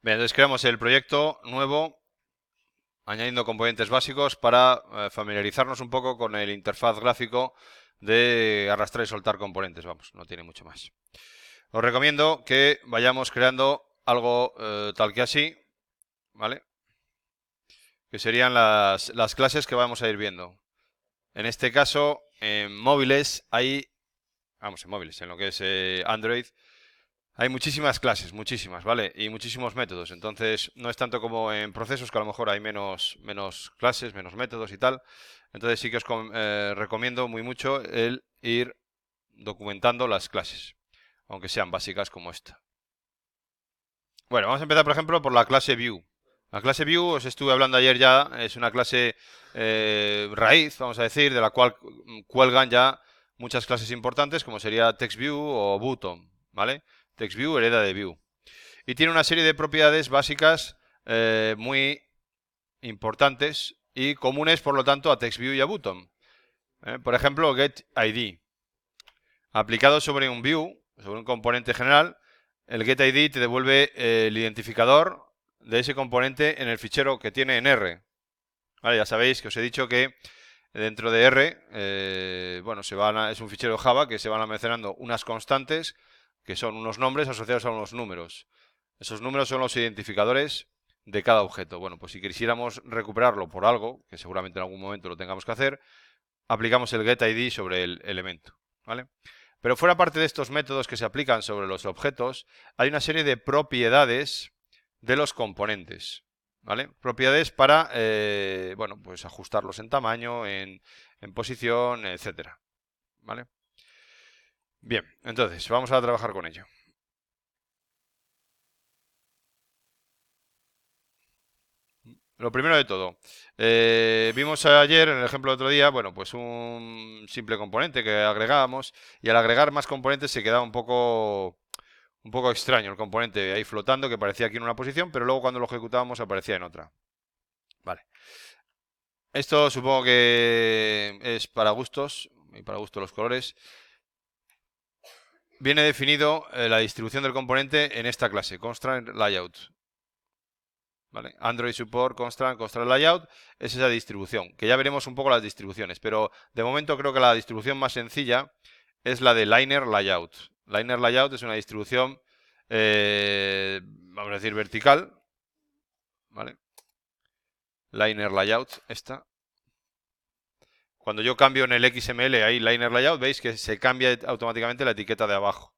Bien, entonces creamos el proyecto nuevo, añadiendo componentes básicos para familiarizarnos un poco con el interfaz gráfico de arrastrar y soltar componentes. Vamos, no tiene mucho más. Os recomiendo que vayamos creando algo tal que así, ¿vale? Que serían las clases que vamos a ir viendo. En este caso, en móviles hay, vamos, en móviles, en lo que es Android, hay muchísimas clases, muchísimas, ¿vale? Y muchísimos métodos. Entonces, no es tanto como en procesos, que a lo mejor hay menos clases, menos métodos y tal. Entonces, sí que os recomiendo muy mucho el ir documentando las clases, aunque sean básicas como esta. Bueno, vamos a empezar, por ejemplo, por la clase View. La clase View, os estuve hablando ayer ya, es una clase raíz, vamos a decir, de la cual cuelgan ya muchas clases importantes, como sería TextView o Button, ¿vale? TextView hereda de View. Y tiene una serie de propiedades básicas muy importantes y comunes, por lo tanto, a TextView y a Button. Por ejemplo, getID. Aplicado sobre un view, sobre un componente general, el getID te devuelve el identificador de ese componente en el fichero que tiene en R. Vale, ya sabéis que os he dicho que dentro de R, bueno, es un fichero Java que se van almacenando unas constantes que son unos nombres asociados a unos números. Esos números son los identificadores de cada objeto. Bueno, pues si quisiéramos recuperarlo por algo, que seguramente en algún momento lo tengamos que hacer, aplicamos el getID sobre el elemento, ¿vale? Pero fuera parte de estos métodos que se aplican sobre los objetos, hay una serie de propiedades de los componentes, ¿vale? Propiedades para, bueno, pues ajustarlos en tamaño, en posición, etcétera, ¿vale? Bien, entonces vamos a trabajar con ello. Lo primero de todo, vimos ayer en el ejemplo del otro día, bueno, pues un simple componente que agregábamos y al agregar más componentes se quedaba un poco extraño el componente ahí flotando que parecía aquí en una posición, pero luego cuando lo ejecutábamos aparecía en otra. Vale. Esto supongo que es para gustos y para gusto los colores. Viene definido la distribución del componente en esta clase, constraint layout. ¿Vale? Android Support, Constraint Layout, es esa distribución, que ya veremos un poco las distribuciones, pero de momento creo que la distribución más sencilla es la de Liner Layout. Liner Layout es una distribución, vamos a decir, vertical, ¿vale? Liner Layout, esta. Cuando yo cambio en el XML ahí Liner Layout, veis que se cambia automáticamente la etiqueta de abajo.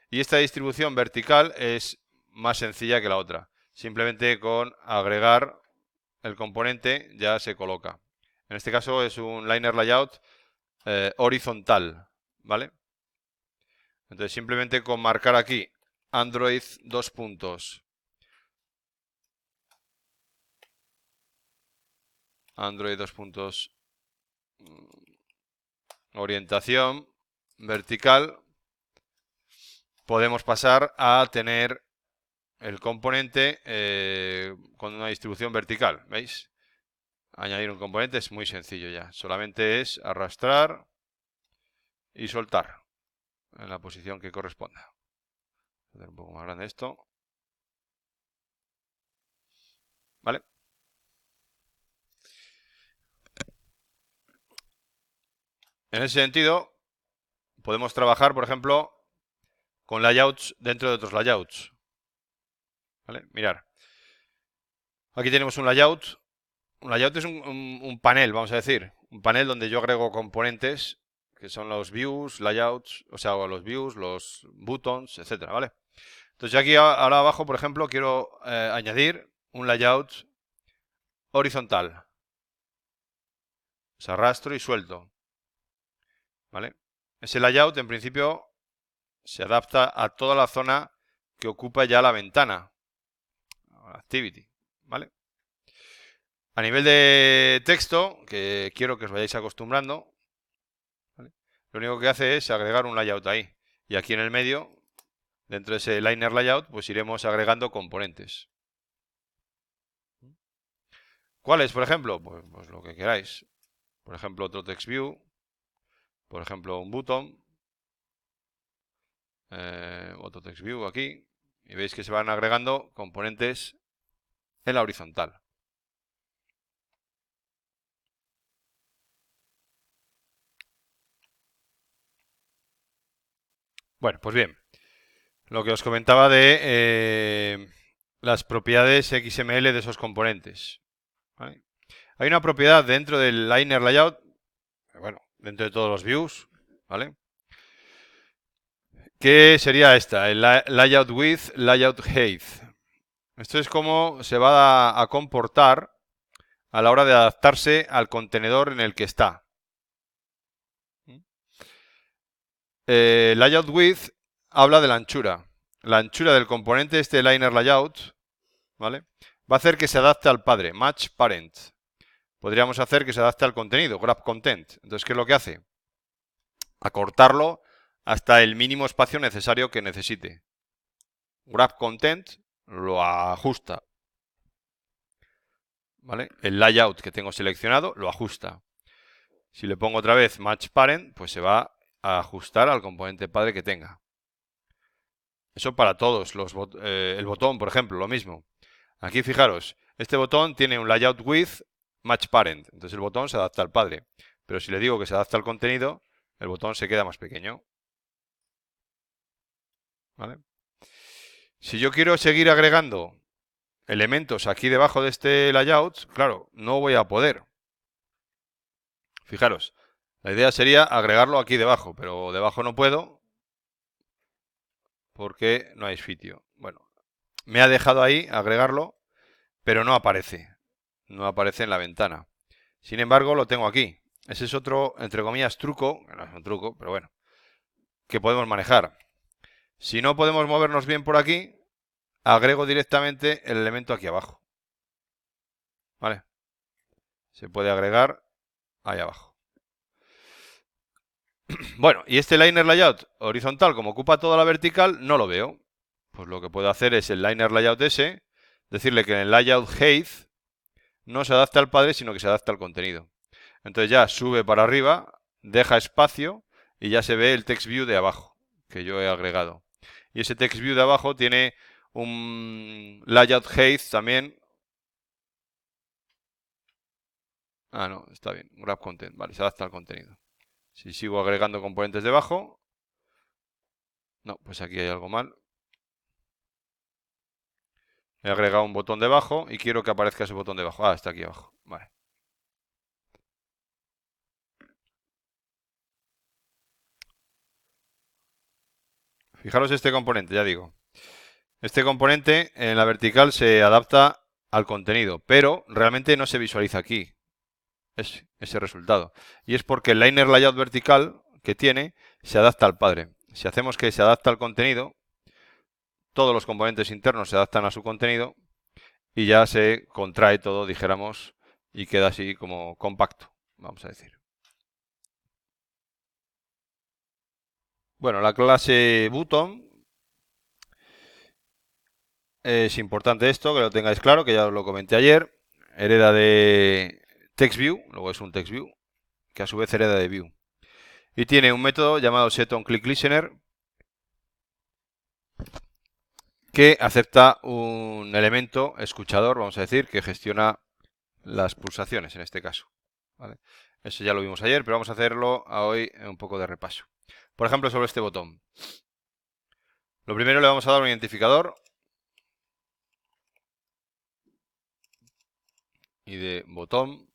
Y esta distribución vertical es más sencilla que la otra. Simplemente con agregar el componente ya se coloca. En este caso es un liner layout horizontal, ¿vale? Entonces simplemente con marcar aquí Android dos puntos, Android dos puntos, orientación vertical, podemos pasar a tener el componente con una distribución vertical, ¿veis? Añadir un componente es muy sencillo ya, solamente es arrastrar y soltar en la posición que corresponda. Voy a hacer un poco más grande esto, ¿vale? En ese sentido, podemos trabajar, por ejemplo, con layouts dentro de otros layouts. ¿Vale? Mirar. Aquí tenemos un layout. Un layout es un panel, vamos a decir. Un panel donde yo agrego componentes, que son los views, layouts, o sea, los views, los buttons, etcétera, ¿vale? Entonces, yo aquí ahora abajo, por ejemplo, quiero añadir un layout horizontal. O sea, arrastro y suelto. ¿Vale? Ese layout, en principio, se adapta a toda la zona que ocupa ya la ventana, activity, ¿vale? A nivel de texto, que quiero que os vayáis acostumbrando, ¿vale? Lo único que hace es agregar un layout ahí. Y aquí en el medio, dentro de ese liner layout, pues iremos agregando componentes. ¿Cuáles, por ejemplo? Pues lo que queráis. Por ejemplo, otro text view, por ejemplo, un button, otro text view aquí, Y veis que se van agregando componentes en la horizontal. Bueno, pues bien, lo que os comentaba de las propiedades XML de esos componentes. ¿Vale? Hay una propiedad dentro del Liner Layout, bueno, dentro de todos los views, ¿vale? Que sería esta, el Layout Width, Layout Height. Esto es cómo se va a comportar a la hora de adaptarse al contenedor en el que está. Layout Width habla de la anchura. La anchura del componente este Liner Layout, ¿vale? Va a hacer que se adapte al padre, Match Parent. Podríamos hacer que se adapte al contenido, Grab Content. Entonces, ¿qué es lo que hace? Acortarlo hasta el mínimo espacio necesario que necesite. Grab Content lo ajusta. ¿Vale? El layout que tengo seleccionado lo ajusta. Si le pongo otra vez Match Parent, pues se va a ajustar al componente padre que tenga. Eso para todos. El botón, por ejemplo, lo mismo. Aquí fijaros, este botón tiene un layout with match parent. Entonces el botón se adapta al padre. Pero si le digo que se adapta al contenido, el botón se queda más pequeño. ¿Vale? Si yo quiero seguir agregando elementos aquí debajo de este layout, claro, no voy a poder. Fijaros, la idea sería agregarlo aquí debajo, pero debajo no puedo porque no hay sitio. Bueno, me ha dejado ahí agregarlo, pero no aparece. No aparece en la ventana. Sin embargo, lo tengo aquí. Ese es otro, entre comillas, truco, no es un truco, pero bueno, que podemos manejar. Si no podemos movernos bien por aquí, agrego directamente el elemento aquí abajo. ¿Vale? Se puede agregar ahí abajo. Bueno, y este Liner Layout horizontal, como ocupa toda la vertical, no lo veo. Pues lo que puedo hacer es el Liner Layout ese, decirle que en el Layout Height no se adapta al padre, sino que se adapta al contenido. Entonces ya sube para arriba, deja espacio y ya se ve el text view de abajo que yo he agregado. Y ese text view de abajo tiene un layout height también. Ah, no, está bien. Grab content, vale, se adapta al contenido. Si sigo agregando componentes debajo, no, pues aquí hay algo mal. He agregado un botón debajo y quiero que aparezca ese botón debajo. Ah, está aquí abajo. Vale. Fijaros este componente, ya digo. Este componente en la vertical se adapta al contenido, pero realmente no se visualiza aquí ese resultado. Y es porque el Liner Layout vertical que tiene se adapta al padre. Si hacemos que se adapta al contenido, todos los componentes internos se adaptan a su contenido y ya se contrae todo, dijéramos, y queda así como compacto, vamos a decir. Bueno, la clase button es importante esto, que lo tengáis claro, que ya os lo comenté ayer. Hereda de TextView, luego es un TextView, que a su vez hereda de View. Y tiene un método llamado setOnClickListener que acepta un elemento escuchador, vamos a decir, que gestiona las pulsaciones en este caso. ¿Vale? Eso ya lo vimos ayer, pero vamos a hacerlo hoy un poco de repaso. Por ejemplo, sobre este botón. Lo primero le vamos a dar un identificador. Y de botón.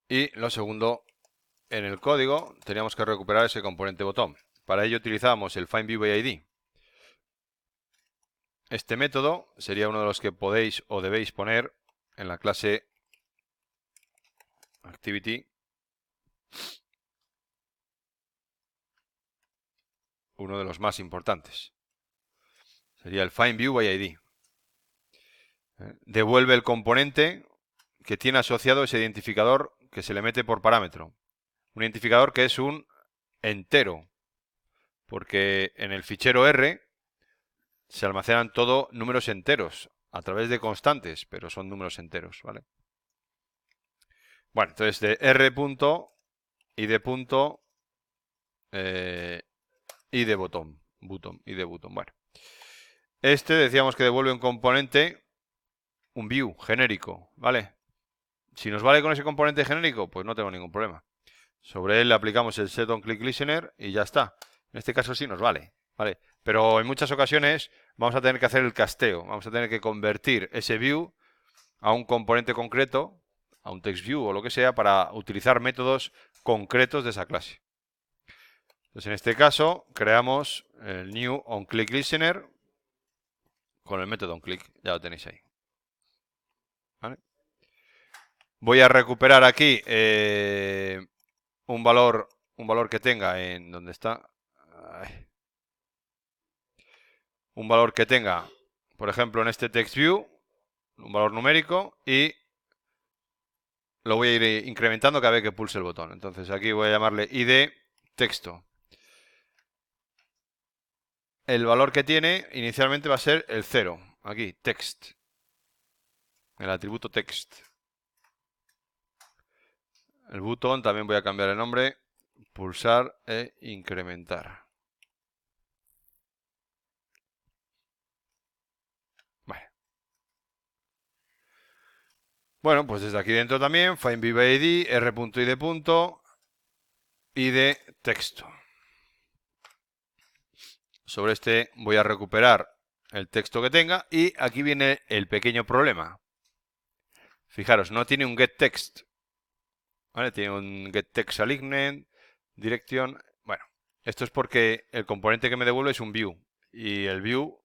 Y lo segundo, en el código teníamos que recuperar ese componente botón. Para ello utilizamos el findViewById. Este método sería uno de los que podéis o debéis poner en la clase Activity. Uno de los más importantes. Sería el findViewById. Devuelve el componente que tiene asociado ese identificador que se le mete por parámetro. Un identificador que es un entero, porque en el fichero R se almacenan todo números enteros a través de constantes, pero son números enteros, ¿vale? Bueno, entonces de R punto y de punto y de botón. Bueno, este decíamos que devuelve un componente, un view genérico, ¿vale? Si nos vale con ese componente genérico, pues no tengo ningún problema. Sobre él le aplicamos el setOnClickListener y ya está. En este caso sí nos vale, ¿vale? Pero en muchas ocasiones vamos a tener que hacer el casteo. Vamos a tener que convertir ese view a un componente concreto, a un TextView o lo que sea, para utilizar métodos concretos de esa clase. Entonces, en este caso, creamos el new onClickListener con el método onClick. Ya lo tenéis ahí. ¿Vale? Voy a recuperar aquí un valor que tenga en donde está. Un valor que tenga, por ejemplo, en este TextView, un valor numérico y lo voy a ir incrementando cada vez que pulse el botón. Entonces aquí voy a llamarle id texto. El valor que tiene inicialmente va a ser el 0. Aquí, text. El atributo text. El botón también voy a cambiar el nombre. Pulsar e incrementar. Vale. Bueno, pues desde aquí dentro también, findViewID, r.id. id texto. Sobre este voy a recuperar el texto que tenga y aquí viene el pequeño problema. Fijaros, no tiene un getText. ¿Vale? Tiene un getTextAlignment, direction. Bueno, esto es porque el componente que me devuelve es un view y el view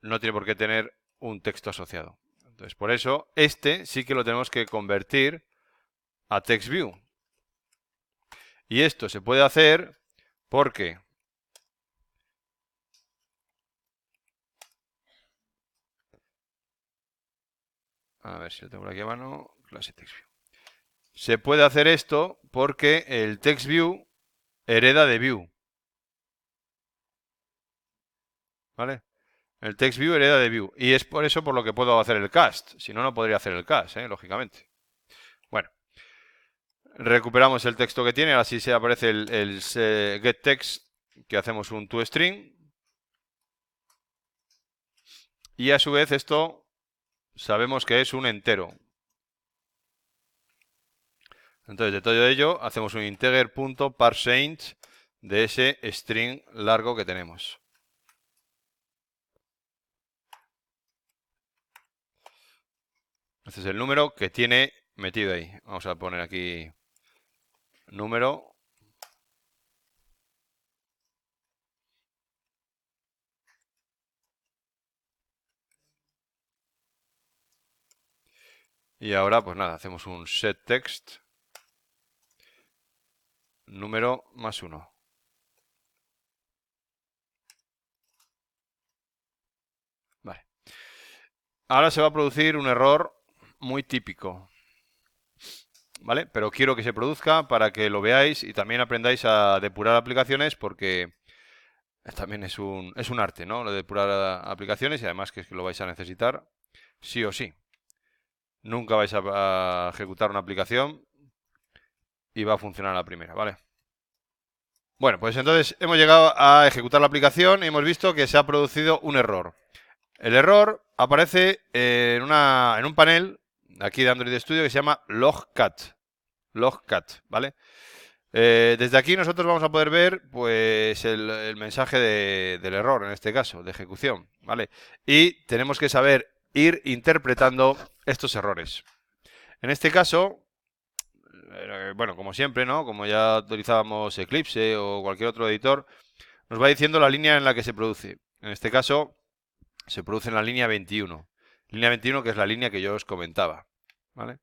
no tiene por qué tener un texto asociado. Entonces, por eso, este sí que lo tenemos que convertir a TextView. Y esto se puede hacer porque a ver si lo tengo por aquí a mano. Clase TextView. Se puede hacer esto porque el TextView hereda de View. ¿Vale? El TextView hereda de View. Y es por eso por lo que puedo hacer el cast. Si no, no podría hacer el cast, lógicamente. Bueno. Recuperamos el texto que tiene. Ahora sí se aparece el getText, que hacemos un toString. Y a su vez esto sabemos que es un entero. Entonces, de todo ello, hacemos un integer.parseInt de ese string largo que tenemos. Este es el número que tiene metido ahí. Vamos a poner aquí número. Y ahora, pues nada, hacemos un setText número más 1. Vale. Ahora se va a producir un error muy típico. ¿Vale? Pero quiero que se produzca para que lo veáis y también aprendáis a depurar aplicaciones porque también es un arte, ¿no? Lo de depurar aplicaciones y además que es que lo vais a necesitar sí o sí. Nunca vais a ejecutar una aplicación y va a funcionar a la primera, ¿vale? Bueno, pues entonces hemos llegado a ejecutar la aplicación y hemos visto que se ha producido un error. El error aparece en un panel aquí de Android Studio que se llama logcat. Logcat, ¿vale? Desde aquí nosotros vamos a poder ver pues el mensaje del error, en este caso, de ejecución, ¿vale? Y tenemos que saber ir interpretando estos errores. En este caso, bueno, como siempre, ¿no? Como ya utilizábamos Eclipse o cualquier otro editor, nos va diciendo la línea en la que se produce. En este caso, se produce en la línea 21. Línea 21 que es la línea que yo os comentaba, ¿vale?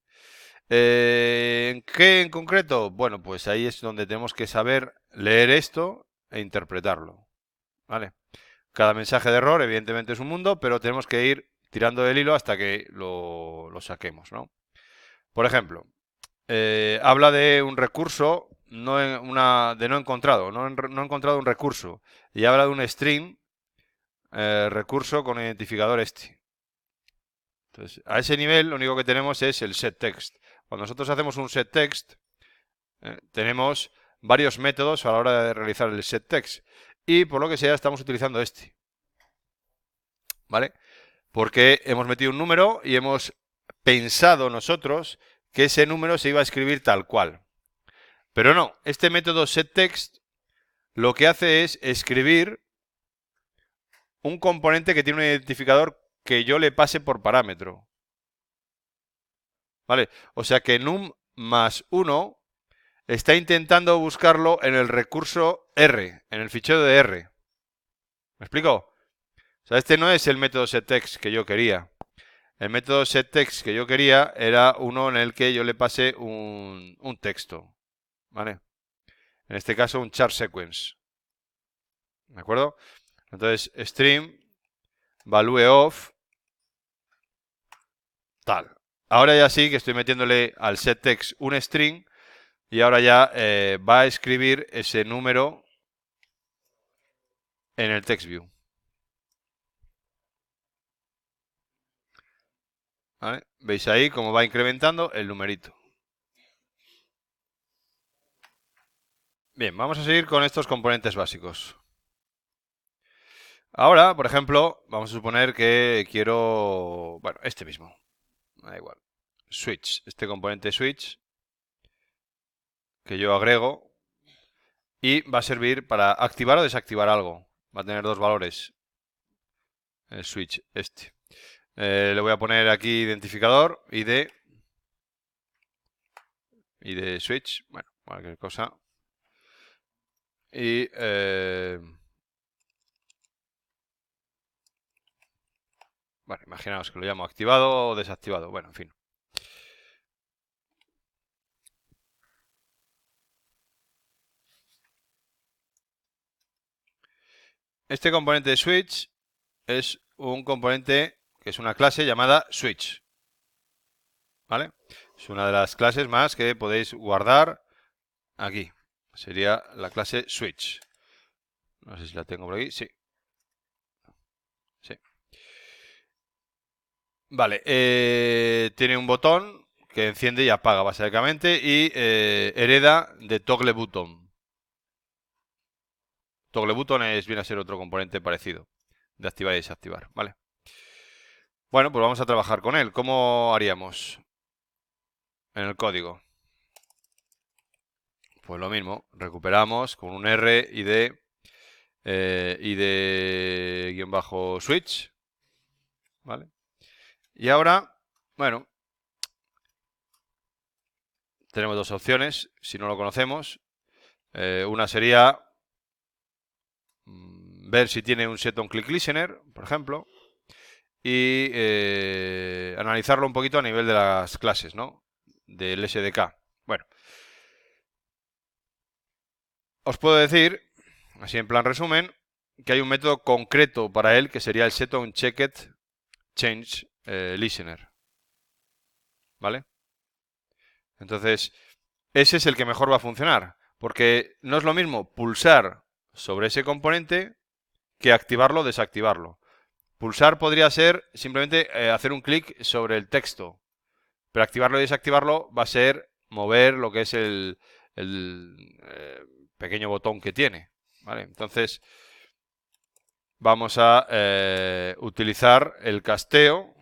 ¿En qué en concreto? Bueno, pues ahí es donde tenemos que saber leer esto e interpretarlo, ¿vale? Cada mensaje de error, evidentemente, es un mundo, pero tenemos que ir tirando del hilo hasta que lo saquemos, ¿no? Por ejemplo, habla de un recurso de no encontrado, no he encontrado un recurso, y habla de un string recurso con identificador este. Entonces, a ese nivel lo único que tenemos es el setText. Cuando nosotros hacemos un setText, tenemos varios métodos a la hora de realizar el setText. y por lo que sea estamos utilizando este. ¿Vale? Porque hemos metido un número y hemos pensado nosotros que ese número se iba a escribir tal cual. Pero no, este método setText lo que hace es escribir un componente que tiene un identificador que yo le pase por parámetro. ¿Vale? O sea que num más 1 está intentando buscarlo en el recurso R, en el fichero de R. ¿Me explico? O sea, este no es el método setText que yo quería. El método setText que yo quería era uno en el que yo le pase un texto. ¿Vale? En este caso un char sequence. ¿De acuerdo? Entonces, stream value of tal. Ahora ya sí que estoy metiéndole al setText un string y ahora ya va a escribir ese número en el text view. ¿Vale? ¿Veis ahí cómo va incrementando el numerito? Bien, vamos a seguir con estos componentes básicos. Ahora, por ejemplo, vamos a suponer que quiero, bueno, este mismo, da igual, switch, este componente switch que yo agrego y va a servir para activar o desactivar algo. Va a tener dos valores, el switch este. Le voy a poner aquí identificador, ID switch, bueno, cualquier cosa. Y bueno, imaginaos que lo llamo activado o desactivado. Bueno, en fin. Este componente de switch es un componente que es una clase llamada switch. ¿Vale? Es una de las clases más que podéis guardar aquí. Sería la clase switch. No sé si la tengo por aquí. Sí. Sí. Vale. Tiene un botón que enciende y apaga básicamente y hereda de toggle button. Toggle button viene a ser otro componente parecido de activar y desactivar. ¿Vale? Bueno, pues vamos a trabajar con él. ¿Cómo haríamos en el código? Pues lo mismo, recuperamos con un R y de guión bajo switch, ¿vale? Y ahora, bueno, tenemos dos opciones, si no lo conocemos. Una sería ver si tiene un setOnClickListener, por ejemplo, y analizarlo un poquito a nivel de las clases, ¿no? Del SDK. Bueno, os puedo decir, así en plan resumen, que hay un método concreto para él que sería el setOnCheckedChangeListener. ¿Vale? Entonces, ese es el que mejor va a funcionar, porque no es lo mismo pulsar sobre ese componente que activarlo o desactivarlo. Pulsar podría ser simplemente hacer un clic sobre el texto, pero activarlo y desactivarlo va a ser mover lo que es el pequeño botón que tiene. ¿Vale? Entonces, vamos a utilizar el casteo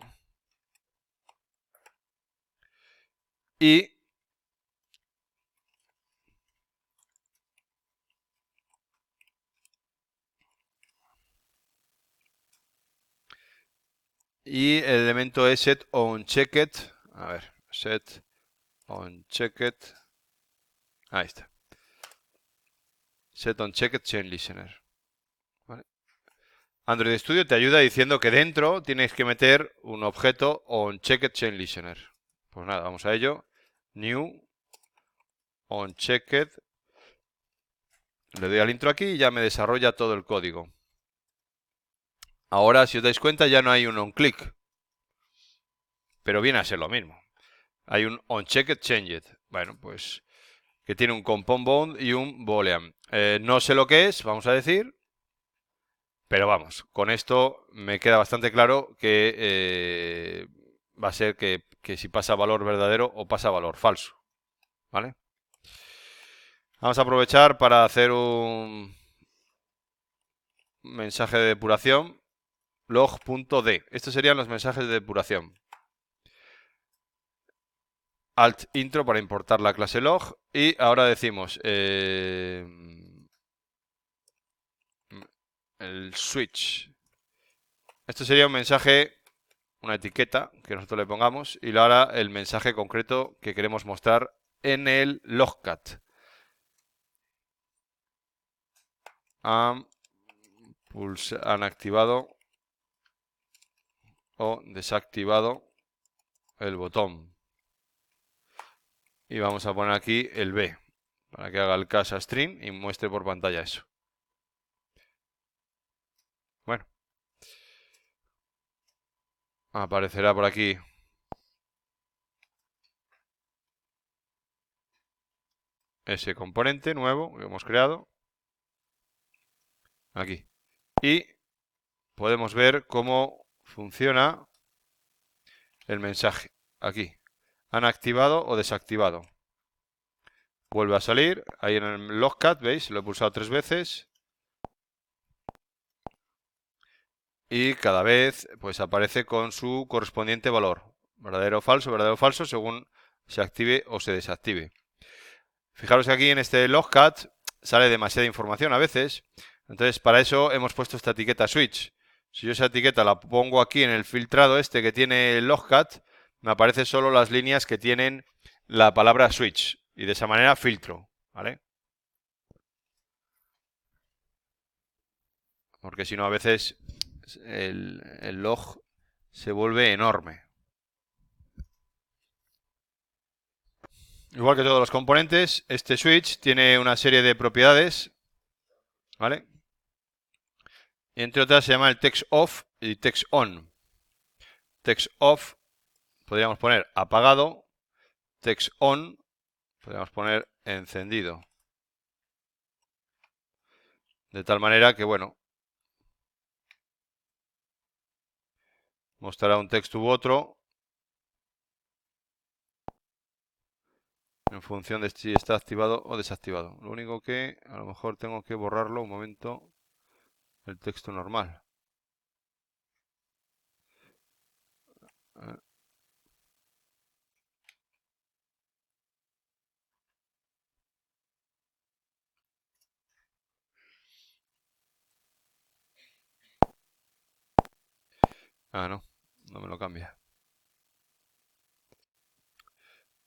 y el elemento es setOnChecked. A ver, setOnChecked. Ahí está. setOnCheckedChangeListener. ¿Vale? Android Studio te ayuda diciendo que dentro tienes que meter un objeto onCheckedChangeListener. Pues nada, vamos a ello. New onChecked. Le doy al intro aquí y ya me desarrolla todo el código. Ahora, si os dais cuenta, ya no hay un onClick. Pero viene a ser lo mismo. Hay un onCheckedChanged. Bueno, pues que tiene un componBound y un boolean. No sé lo que es, vamos a decir. Pero vamos, con esto me queda bastante claro que va a ser que si pasa valor verdadero o pasa valor falso. ¿Vale? Vamos a aprovechar para hacer un mensaje de depuración log.d. Estos serían los mensajes de depuración. Alt intro para importar la clase log. Y ahora decimos el switch. Esto sería un mensaje, una etiqueta que nosotros le pongamos. Y ahora el mensaje concreto que queremos mostrar en el logcat. Han activado o desactivado el botón. Y vamos a poner aquí el B para que haga el cache a string y muestre por pantalla eso. Bueno, aparecerá por aquí ese componente nuevo que hemos creado aquí. Y podemos ver cómo funciona el mensaje aquí. Han activado o desactivado. Vuelve a salir. Ahí en el logcat, ¿veis? Lo he pulsado 3 veces. Y cada vez pues aparece con su correspondiente valor. Verdadero o falso, según se active o se desactive. Fijaros que aquí en este logcat sale demasiada información a veces. Entonces para eso hemos puesto esta etiqueta switch. Si yo esa etiqueta la pongo aquí en el filtrado este que tiene el logcat, me aparecen solo las líneas que tienen la palabra switch. Y de esa manera filtro, ¿vale? Porque si no a veces el log se vuelve enorme. Igual que todos los componentes, este switch tiene una serie de propiedades, ¿vale? Y entre otras se llama el text off y text on. Text off podríamos poner apagado, text on podríamos poner encendido. De tal manera que, bueno, mostrará un texto u otro en función de si está activado o desactivado. Lo único que a lo mejor tengo que borrarlo un momento, el texto normal. Ah, no me lo cambia.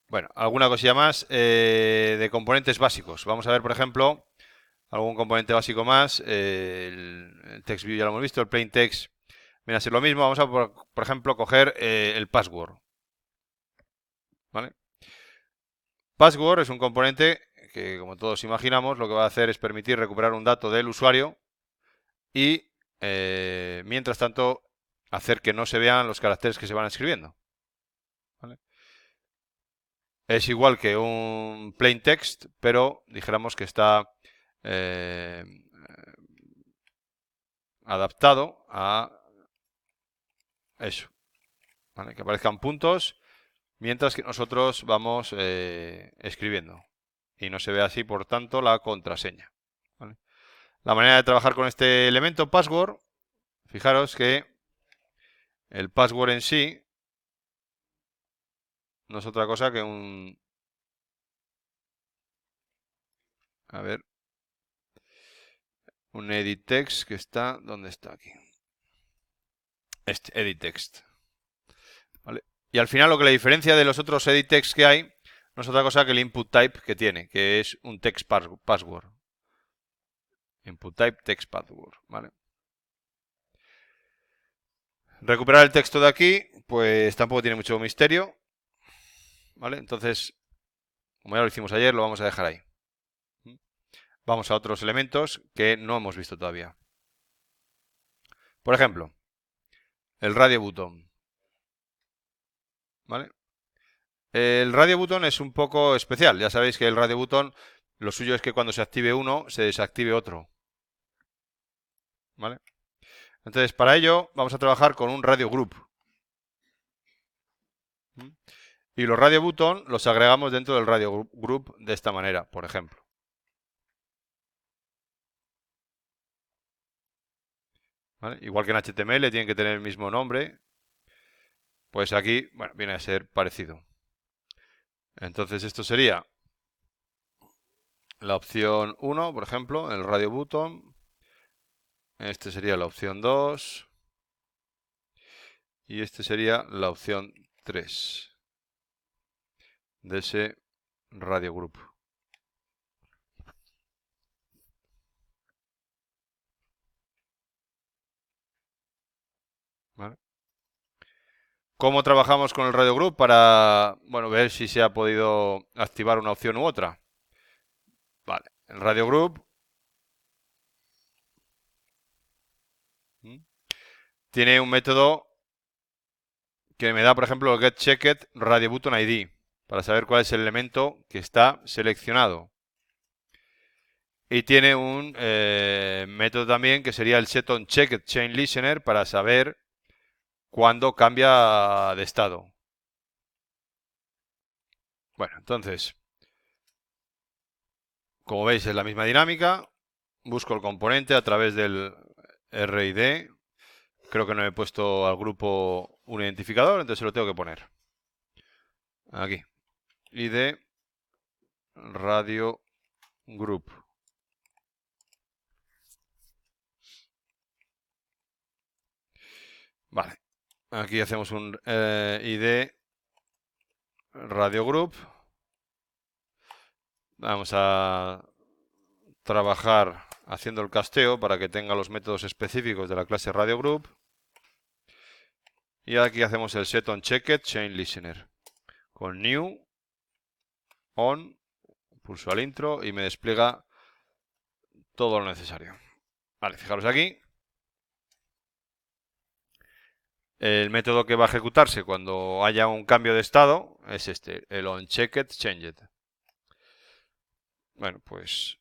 Bueno, alguna cosilla más de componentes básicos. Vamos a ver, por ejemplo, algún componente básico más. El text view ya lo hemos visto, el plain text viene a ser lo mismo. Vamos a, por ejemplo, coger el password. ¿Vale? Password es un componente que, como todos imaginamos, lo que va a hacer es permitir recuperar un dato del usuario y, mientras tanto, hacer que no se vean los caracteres que se van escribiendo. ¿Vale? Es igual que un plain text, pero dijéramos que está adaptado a eso, ¿vale? Que aparezcan puntos mientras que nosotros vamos escribiendo y no se ve así, por tanto, la contraseña, ¿vale? La manera de trabajar con este elemento password, fijaros que el password en sí no es otra cosa que un... A ver, un edit text que está... ¿Dónde está aquí? Este, edit text. ¿Vale? Y al final lo que le diferencia de los otros edit text que hay no es otra cosa que el input type que tiene, que es un text password. Input type text password, ¿vale? Recuperar el texto de aquí, pues tampoco tiene mucho misterio, ¿vale? Entonces, como ya lo hicimos ayer, lo vamos a dejar ahí. Vamos a otros elementos que no hemos visto todavía. Por ejemplo, el radio button, ¿vale? El radio button es un poco especial. Ya sabéis que el radio button, lo suyo es que cuando se active uno, se desactive otro, ¿vale? Entonces, para ello, vamos a trabajar con un radio group. Y los radio button los agregamos dentro del radio group de esta manera, por ejemplo. ¿vale? Igual que en HTML tienen que tener el mismo nombre, pues aquí, bueno, viene a ser parecido. Entonces esto sería la opción 1, por ejemplo, el radio button. Este sería la opción 2. Y este sería la opción 3 de ese radio group. ¿Vale? ¿Cómo trabajamos con el radio group para, bueno, ver si se ha podido activar una opción u otra? Vale, el radio group tiene un método que me da, por ejemplo, el getChecked radio button ID para saber cuál es el elemento que está seleccionado. Y tiene un método también que sería el setOnCheckedChainListener para saber cuándo cambia de estado. Bueno, entonces, como veis es la misma dinámica. Busco el componente a través del RID. Creo que no he puesto al grupo un identificador, entonces se lo tengo que poner. Aquí. ID radio group. Vale. Aquí hacemos un ID radio group. Vamos a trabajar haciendo el casteo para que tenga los métodos específicos de la clase radio group. Y aquí hacemos el setOnCheckedChainListener con new on, pulso al intro y me despliega todo lo necesario. Vale, fijaros aquí. El método que va a ejecutarse cuando haya un cambio de estado es este, el onCheckedChanged. Bueno, pues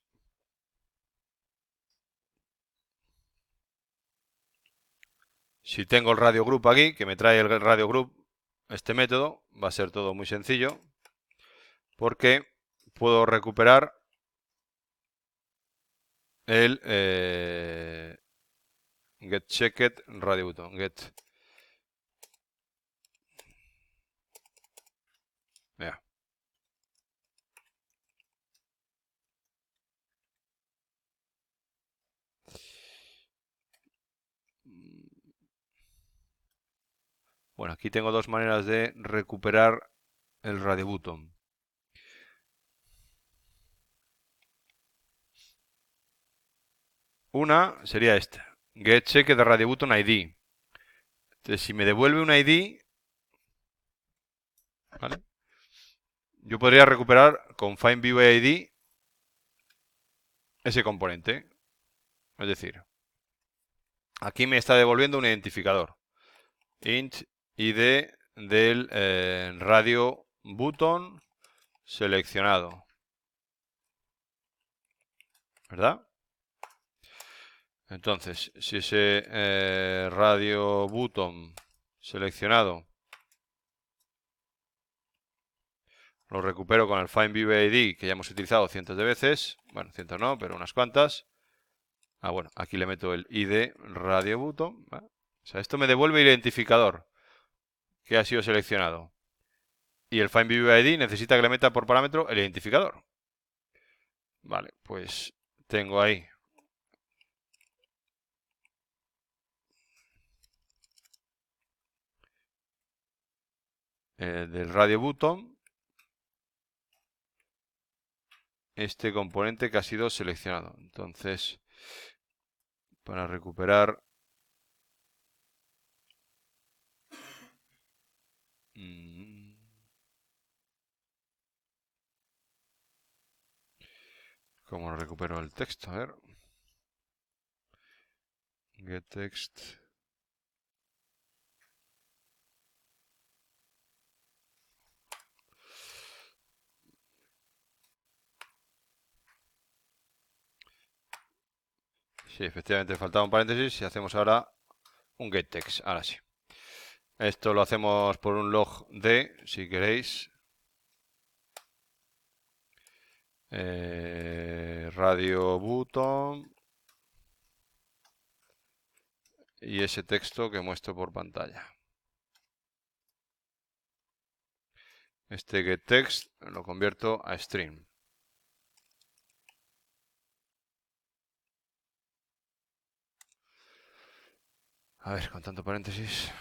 si tengo el radio group aquí, que me trae el radio group, este método, va a ser todo muy sencillo, porque puedo recuperar el getChecked radio button. Get. Ya. Bueno, aquí tengo dos maneras de recuperar el radio button. Una sería esta, getChecked radio button ID. Entonces, si me devuelve un ID, ¿vale? Yo podría recuperar con findViewID ese componente. Es decir, aquí me está devolviendo un identificador. Int ID del radio button seleccionado. ¿Verdad? Entonces, si ese radio button seleccionado lo recupero con el findViewID que ya hemos utilizado cientos de veces, bueno, cientos no, pero unas cuantas. Ah, bueno, aquí le meto el ID radio button. ¿Vale? O sea, esto me devuelve el identificador que ha sido seleccionado. Y el findViewID necesita que le meta por parámetro el identificador. Vale, pues tengo ahí del radio button este componente que ha sido seleccionado. Entonces, para recuperar ¿cómo recupero el texto? A ver. GetText. Sí, efectivamente faltaba un paréntesis y hacemos ahora un getText. Ahora sí. Esto lo hacemos por un log d, si queréis. Radio button y ese texto que muestro por pantalla. Este getText lo convierto a string. A ver, con tanto paréntesis.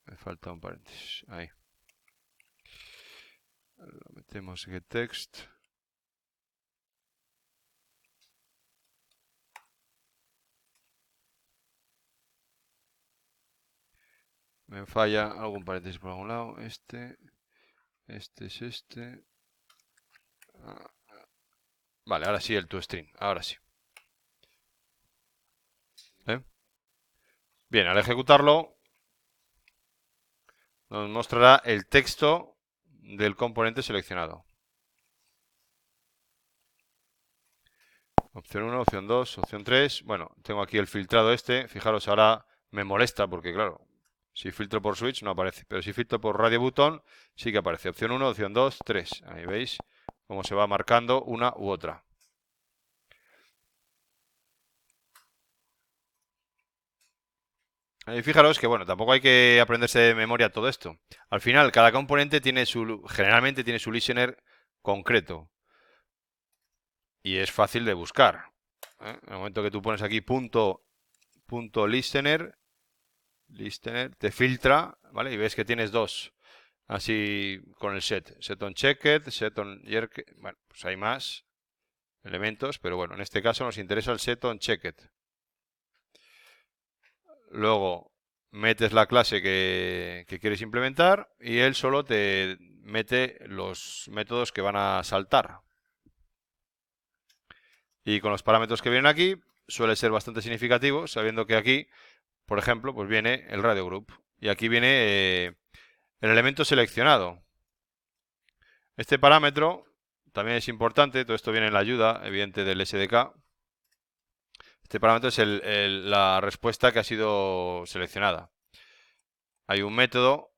Me falta un paréntesis. Ahí. Lo metemos getText. Me falla algún paréntesis por algún lado. Este es este. Vale, ahora sí el toString. Ahora sí. Bien, al ejecutarlo nos mostrará el texto del componente seleccionado. Opción 1, opción 2, opción 3. Bueno, tengo aquí el filtrado este. Fijaros, ahora me molesta porque, claro, si filtro por switch no aparece. Pero si filtro por radio button, sí que aparece. Opción 1, opción 2, 3. Ahí veis cómo se va marcando una u otra. Fijaros que, bueno, tampoco hay que aprenderse de memoria todo esto. Al final, cada componente generalmente tiene su listener concreto. Y es fácil de buscar. En el momento que tú pones aquí punto listener, te filtra, ¿vale? Y ves que tienes dos. Así con el set on checked, set on jerk. Bueno, pues hay más elementos, pero bueno, en este caso nos interesa el set on checked. Luego metes la clase que quieres implementar y él solo te mete los métodos que van a saltar. Y con los parámetros que vienen aquí suele ser bastante significativo, sabiendo que aquí, por ejemplo, pues viene el radio group y aquí viene el elemento seleccionado. Este parámetro también es importante, todo esto viene en la ayuda evidente del SDK. Este parámetro es la respuesta que ha sido seleccionada. Hay un método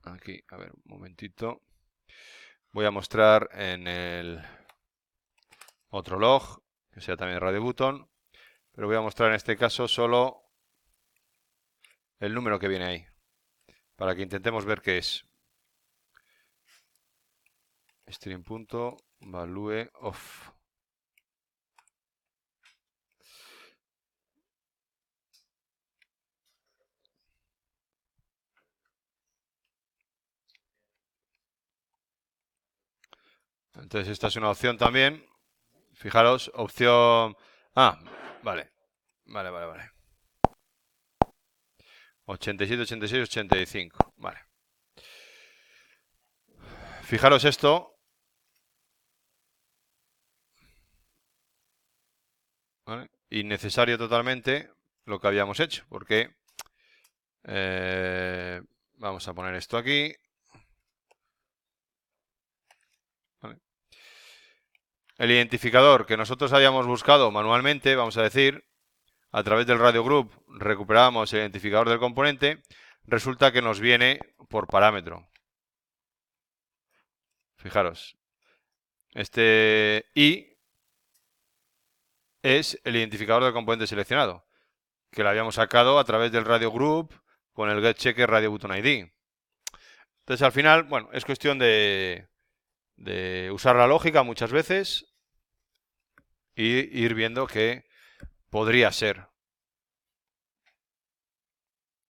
aquí, a ver, un momentito. Voy a mostrar en el otro log, que sea también radio button, pero voy a mostrar en este caso solo el número que viene ahí, para que intentemos ver qué es. String.valueOf. Entonces esta es una opción también. Fijaros, opción... Ah, vale. Vale. 87, 86, 85. Vale. Fijaros esto. ¿Vale? Innecesario totalmente lo que habíamos hecho, porque vamos a poner esto aquí. ¿Vale? El identificador que nosotros habíamos buscado manualmente, vamos a decir, a través del radio group recuperamos el identificador del componente, resulta que nos viene por parámetro. Fijaros, este i es el identificador del componente seleccionado, que lo habíamos sacado a través del radio group con el getChecker radio button ID. Entonces al final, bueno, es cuestión de usar la lógica muchas veces y ir viendo que podría ser